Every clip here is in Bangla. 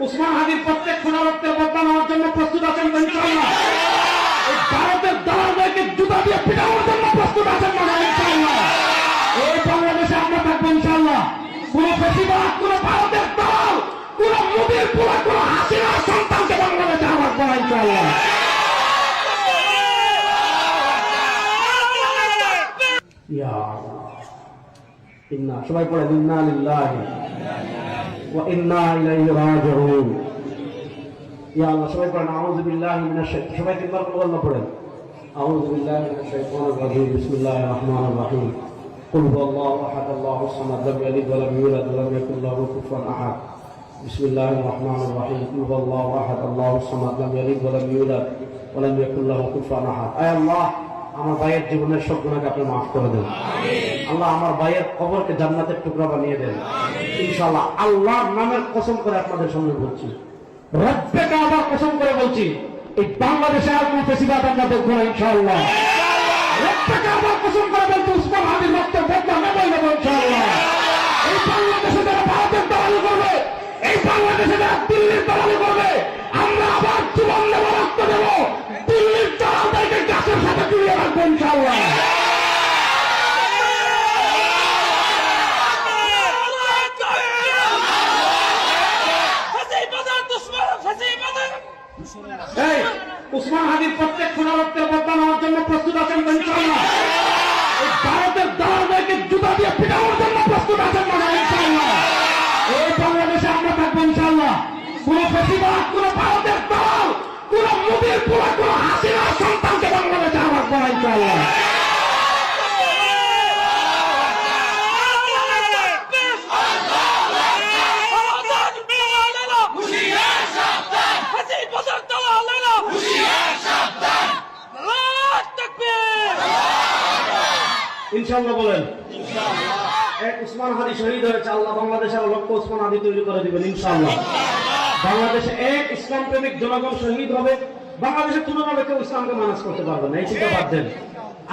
উসমান হাদির প্রত্যেক ক্ষুধারক্তের বদলা নেওয়ার জন্য প্রস্তুত আছেন তো ইনশাআল্লাহ? এই ভারতের দালালদেরকে জুতা দিয়ে পিটানোর জন্য প্রস্তুত আছেন না ইনশাআল্লাহ? এই বাংলাদেশে আমরা থাকবো ইনশাআল্লাহ। কোন বেশিরভাগ কোন ভারতের দালাল কোন মোদীর পুরা কোন হাসিনার সন্তানকে বাংলাদেশে আমার করা ইনশাআল্লাহ। ইয়া আল্লাহ, ইন্না সবাই পড়ে ইন্না লিল্লাহি ওয়া ইন্না ইলাইহি রাজিউন। ইয়া আল্লাহ সবাই পড়েন আউযু বিল্লাহি মিনাশ শাইতানির সবাই তিনবার করে আল্লাহ পড়েন আউযু বিল্লাহি মিনাশ শাইতানির রাজিম বিসমিল্লাহির রহমানির রহিম কুল হুয়াল্লাহু আহাদ আল্লাহুস সামাদ লাম ইয়ালিদ ওয়া লাম ইউলাদ ওয়া লাম ইয়াকুল লাহু কুফুয়ান আহাদ বিসমিল্লাহির রহমানির রহিম কুল হুয়াল্লাহু আহাদ আল্লাহুস সামাদ লাম ইয়ালিদ ওয়া লাম ইউলাদ ওয়া লাম ইয়াকুল লাহু কুফুয়ান আহাদ। আয় আল্লাহ, আমার ভাইয়ের জীবনের সব গুনাহকে আপনি মাফ করে দেন। আল্লাহ আমার ভাইয়ের কবরকে জান্নাতের টুকরা বানিয়ে দেন ইনশাআল্লাহ। আল্লাহর নামের কসম করে আপনাদের সামনে বলছি, রব্বে কাবার কসম করে বলছি, এই বাংলাদেশে আর কোন ফেসিবাদ আমরা দেখব না ইনশাআল্লাহ। রব্বে কাবার কসম করে বলছি, উসমান হাদির রক্তের বদলা নেবই নেব ইনশাআল্লাহ। এই বাংলাদেশে যারা ভারতের দালালি করবে, এই বাংলাদেশে যারা দিল্লির দালালি করবে, আমরা আবার জীবন দেব, রক্ত দেব, দিল্লির দালালদেরকে গাছের সাথে জড়িয়ে রাখবো ইনশাআল্লাহ। এই উসমান হাদির প্রত্যেক ক্ষুধারক্তের বদলা নেওয়ার জন্য প্রস্তুত আছেন তো ইনশাআল্লাহ? এই ভারতের দালালদেরকে জুতা দিয়ে পিটানোর জন্য প্রস্তুত আছেন না ইনশাআল্লাহ? এই বাংলাদেশে আমরা থাকবো ইনশাআল্লাহ। কোন বেশিরভাগ কোন ভারতের দালাল কোন মোদীর পুরা কোন হাসিনার সন্তানকে বাংলাদেশে আমার করা ইনশাআল্লাহ। ইনশাআল্লাহ বলেন। এক উসমান হাদি শহীদ হয়েছে, আল্লাহ বাংলাদেশে আরো লক্ষ উসমান হাদি তৈরি করে দিবেন ইনশাআল্লাহ। বাংলাদেশে এক ইসলাম প্রেমিক জনগণ শহীদ হবে, বাংলাদেশে কোনোভাবে কেউ ইসলামকে মানাস করতে পারবে না, এই চিন্তা বাদ দেন।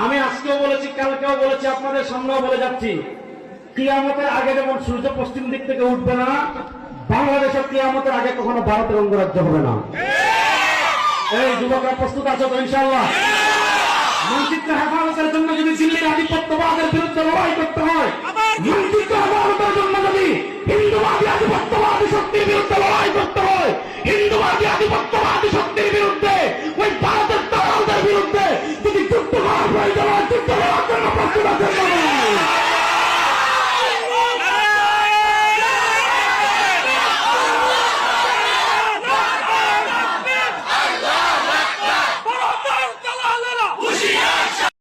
আমি আজকেও বলেছি, কালকেও বলেছি, আপনাদের সামনেও বলে যাচ্ছি, কিয়ামতের আগে যেমন সূর্য পশ্চিম দিক থেকে উঠবে না, বাংলাদেশের কিয়ামতের আগে কখনো ভারতের অঙ্গরাজ্য হবে না। এই যুবকরা প্রস্তুত আছে তো ইনশাআল্লাহ? মানচিত্র হেফাজতের জন্য যদি দিল্লির আধিপত্যবাদের বিরুদ্ধে লড়াই করতে হয়, মানচিত্র হেফাজতের জন্য যদি হিন্দুবাদী আধিপত্যবাদী শক্তি